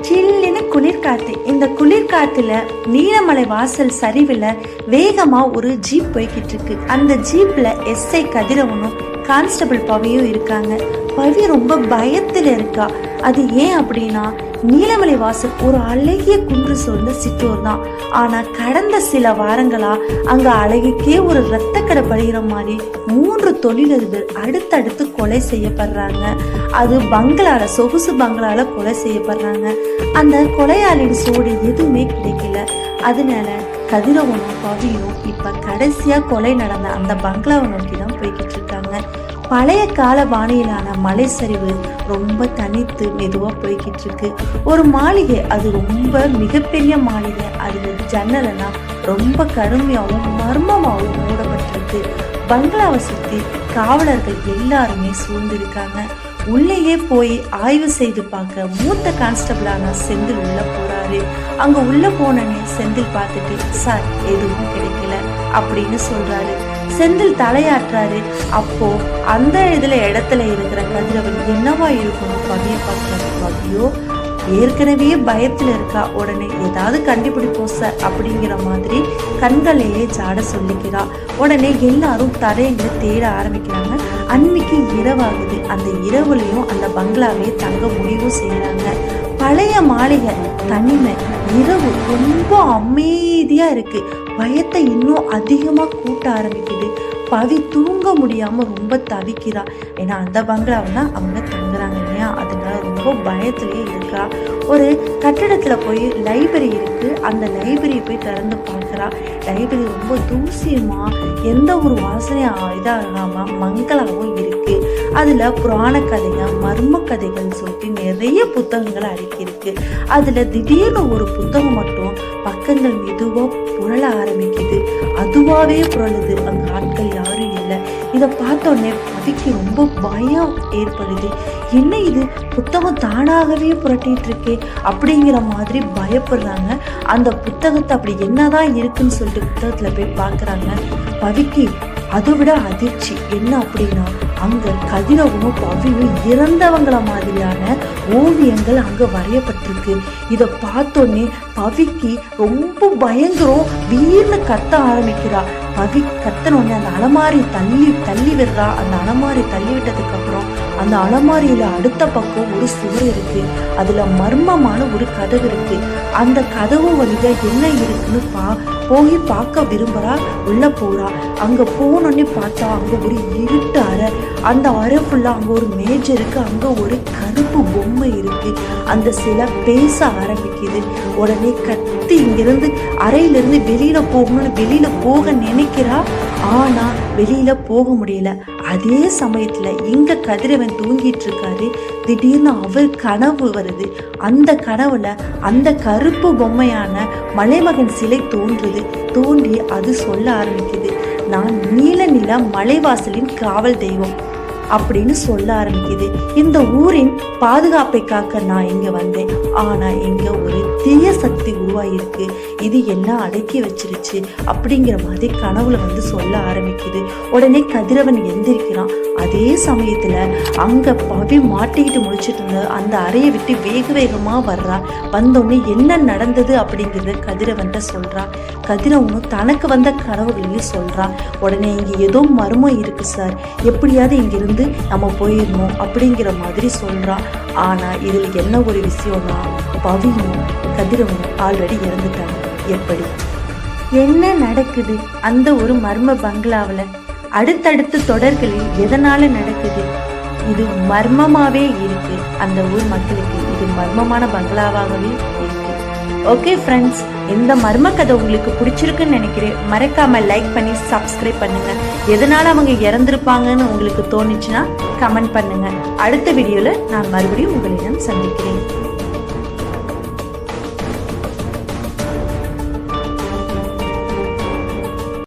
சில்லுன்னு குளிர்காத்து. இந்த குளிர்காத்துல நீலமலை வாசல் சரிவில் வேகமா ஒரு ஜீப் போய்கிட்டு இருக்கு. அந்த ஜீப்ல எஸ்ஐ கதிரவனும் கான்ஸ்டபிள் பவியும் இருக்காங்க. பவி ரொம்ப பயத்துல இருக்கா. அது ஏன் அப்படின்னா, நீலமலை வாசல் ஒரு அழகிய குன்று சூழ்ந்த சிற்றூர் தான். ஆனா கடந்த சில வாரங்களா அங்க அழகுக்கே ஒரு ரத்தக்கடை படுகிற மாதிரி 3 தொழிலதிபர் அடுத்தடுத்து கொலை செய்யப்படுறாங்க. அது பங்களால, சொகுசு பங்களால கொலை செய்யப்படுறாங்க. அந்த கொலையாளின் சோடு எதுவுமே கிடைக்கல. அதனால கதிரவனும் பவியும் இப்ப கடைசியா கொலை நடந்த அந்த பங்களாவை நோக்கி தான் போய்கிட்டு இருக்காங்க. பழைய கால பாணியிலான மலை சரிவு ரொம்ப தனித்து மெதுவா போய்கிட்டு இருக்கு. ஒரு மாளிகை, அது ரொம்ப மிகப்பெரிய மாளிகை. அதுல ஜன்னலெல்லாம் ரொம்ப கடுமையாகவும் மர்மமாகவும் மூடப்பட்டிருக்கு. பங்களாவை சுத்தி காவலர்கள் எல்லாருமே சூழ்ந்திருக்காங்க. உள்ளேயே போய் ஆய்வு செய்து பார்க்க மூத்த கான்ஸ்டபிளான செந்தில் உள்ள போறாரு. அங்க உள்ள போனனே செந்தில் பார்த்துட்டு, சார் எதுவும் கிடைக்கல அப்படின்னு சொல்றாரு. செந்தில் தலையாற்றாரு. அப்போ அந்த இடத்துல இருக்கிற கதிரவன் என்னவா இருக்கணும் பவியை பார்க்கறது. பவியோ ஏற்கனவே பயத்துல இருக்கா. உடனே ஏதாவது கண்டுபிடிப்போம் சார் அப்படிங்கிற மாதிரி கண்களையே ஜாட சொல்லிக்கிறா. உடனே எல்லாரும் தரையில தேட ஆரம்பிக்கிறாங்க. அன்னைக்கு இரவாகுது. அந்த இரவுலையும் அந்த பங்களாவே தங்க முடிவு செய்யறாங்க. பழைய மாளிகை, தனிமை, இரவு ரொம்ப அமைதியா இருக்கு. பயத்தை இன்னும் அதிகமா கூட்ட ஆரம்பிக்குது. பவி தூங்க முடியாம ரொம்ப தவிக்கிறா. ஏன்னா அந்த பங்களாவுனா அவங்க தங்குறாங்க இல்லையா, அதனால ரொம்ப பயத்திலேயே இருக்கா. ஒரு கட்டிடத்துல போய் லைப்ரரி இருக்கு. அந்த லைப்ரரியை போய் திறந்து பார்க்குறா. லைப்ரரி ரொம்ப தூசியமா, எந்த ஒரு வாசனையும் இதாகாம மங்களாவும் இருக்கு. அதுல புராண கதைங்க, மர்ம கதைகள் சொல்லிட்டு நிறைய புத்தகங்கள் அடக்கியிருக்கு. அதுல திடீர்னு ஒரு புத்தகம் மட்டும் பக்கங்கள் மெதுவா புரள ஆரம்பிக்குது. அதுவாவே புரளுது. அங்க ஆட்கள் யாரும் இல்லை. இதை பார்த்தோன்னே பவிக்கு ரொம்ப பயம் ஏற்படுது. என்ன இது, புத்தகம் தானாகவே புரட்டிட்டு இருக்கே அப்படிங்கிற மாதிரி பயப்படுறாங்க. அந்த புத்தகத்தை அப்படி என்னதான் இருக்குன்னு சொல்லிட்டு புத்தகத்துல போய் பார்க்குறாங்க. பவிக்கு அதை விட அதிர்ச்சி என்ன அப்படின்னா, அங்க கதிரவனும் பவியும் இறந்தவங்கள மாதிரியான ஓவியங்கள் அங்க வரையப்பட்டிருக்கு. இதை பார்த்தோன்னே பவிக்கு ரொம்ப பயங்கரம். வீர்னு கத்த ஆரம்பிக்கிறா. பவி கத்தனோடனே அந்த அலமாரி தள்ளி விடுறா. அந்த அலமாரி தள்ளி விட்டதுக்கு அப்புறம் அந்த அலமாரியில அடுத்த பக்கம் ஒரு சுவர் இருக்கு. அதுல மர்மமான ஒரு கதவு இருக்கு. அந்த கதவு வழியா என்ன இருக்குன்னு போய் பார்க்க விரும்புறா. உள்ள போறா. அங்க போனோடனே பார்த்தா அங்க ஒரு இருட்டு அறை. அந்த அறை ஃபுல்லா அங்க ஒரு மேஜ் இருக்கு. அங்க ஒரு கருப்பு பொம்மை இருக்கு. அந்த சிலை பேச ஆரம்பிக்குது. உடனே கத்தி இங்கிருந்து அறையிலிருந்து வெளியில போகணும்னு வெளியில போக நினைக்கிறா. ஆனா வெளியில போக முடியல. அதே சமயத்துல இங்க கதிரவன் தூங்கிட்டு இருக்காரு. திடீர்னு அவர் கனவு வருது. அந்த கனவுல அந்த கருப்பு பொம்மையான மலைமகன் சிலை தோன்றி அது சொல்ல ஆரம்பிக்குது, நான் நீல நில மலைவாசலின் காவல் தெய்வம் அப்படின்னு சொல்ல ஆரம்பிக்குது. இந்த ஊரின் பாதுகாப்பை காக்க நான் இங்க வந்தேன். ஆனா இங்க ஒரு தீய சக்தி உருவாயிருக்கு. இது எல்லாம் அடக்கி வச்சிருச்சு அப்படிங்கிற மாதிரி கனவுல சொல்ல ஆரம்பிக்குது. உடனே கதிரவன் எந்திரிக்கிறான். அதே சமயத்துல அங்க பவி மாட்டிக்கிட்டு முடிச்சிட்டு இருந்த அந்த அறையை விட்டு வேகமா வர்றா. வந்தோடனே என்ன நடந்தது அப்படிங்கிறத கதிரவன்ட்ட சொல்றா. கதிரவனும் தனக்கு வந்த கனவுகளையும் சொல்றா. உடனே இங்க ஏதோ மர்மம் இருக்கு சார், எப்படியாவது இங்கிருந்து நம்ம போயிடணும் அப்படிங்கிற மாதிரி சொல்றா. ஆனா இதுல என்ன ஒரு விஷயம்னா, பவியும் கதிரவனும் ஆல்ரெடி இறந்துட்டாங்க. எப்படி, என்ன நடக்குது அந்த ஒரு மர்ம பங்களாவில்? அடுத்தடுத்த தொடர்களில் எதனால நடக்குது? இது மர்மமாவே இருக்கு. அந்த ஊர் மக்களுக்கு இது மர்மமான பங்களாவாகவே இருக்கு. ஓகே ஃப்ரெண்ட்ஸ், இந்த மர்ம கதை உங்களுக்கு பிடிச்சிருக்குன்னு நினைக்கிறேன். மறக்காம லைக் பண்ணி சப்ஸ்கிரைப் பண்ணுங்க. எதனால அவங்க இறந்துருப்பாங்கன்னு உங்களுக்கு தோணுச்சுன்னா கமெண்ட் பண்ணுங்க. அடுத்த வீடியோல நான் மறுபடியும் உங்களிடம் சந்திக்கிறேன்.